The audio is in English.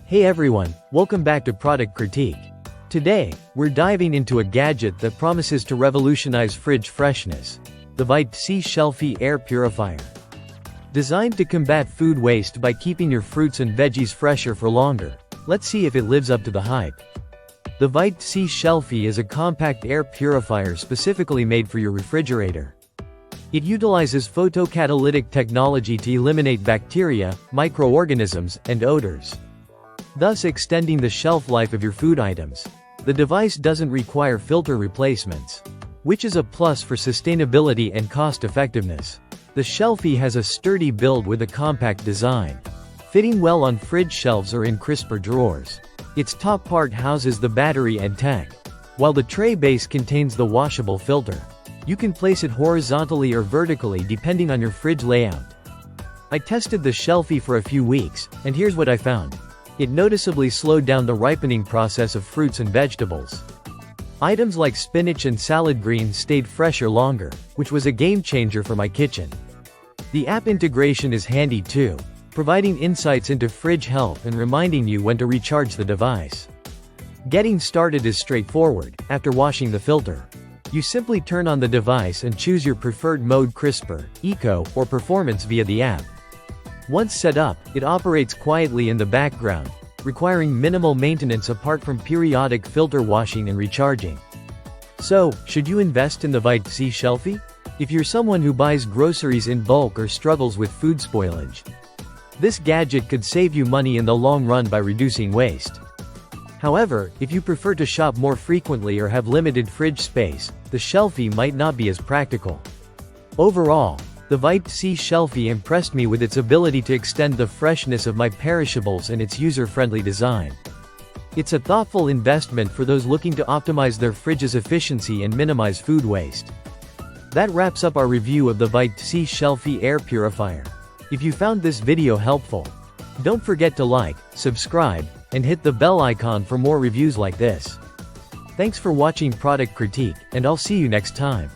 Hey everyone, welcome back to Product Critique. Today, we're diving into a gadget that promises to revolutionize fridge freshness. The Vitacy Shelfy Air Purifier. Designed to combat food waste by keeping your fruits and veggies fresher for longer. Let's see if it lives up to the hype. The Vitacy Shelfy is a compact air purifier specifically made for your refrigerator. It utilizes photocatalytic technology to eliminate bacteria, microorganisms, and odors, thus extending the shelf life of your food items. The device doesn't require filter replacements, which is a plus for sustainability and cost-effectiveness. The Shelfy has a sturdy build with a compact design, fitting well on fridge shelves or in crisper drawers. Its top part houses the battery and tank, while the tray base contains the washable filter. You can place it horizontally or vertically depending on your fridge layout. I tested the Shelfy for a few weeks, and here's what I found. It noticeably slowed down the ripening process of fruits and vegetables. Items like spinach and salad greens stayed fresher longer, which was a game changer for my kitchen. The app integration is handy too, providing insights into fridge health and reminding you when to recharge the device. Getting started is straightforward. After washing the filter, you simply turn on the device and choose your preferred mode: crisper, eco, or performance via the app. Once set up, it operates quietly in the background, requiring minimal maintenance apart from periodic filter washing and recharging. So, should you invest in the Vitacy Shelfy? If you're someone who buys groceries in bulk or struggles with food spoilage, this gadget could save you money in the long run by reducing waste. However, if you prefer to shop more frequently or have limited fridge space, the Shelfy might not be as practical. Overall, the Vitacy Shelfy impressed me with its ability to extend the freshness of my perishables and its user-friendly design. It's a thoughtful investment for those looking to optimize their fridge's efficiency and minimize food waste. That wraps up our review of the Vitacy Shelfy Air Purifier. If you found this video helpful, don't forget to like, subscribe, and hit the bell icon for more reviews like this. Thanks for watching Product Critique, and I'll see you next time.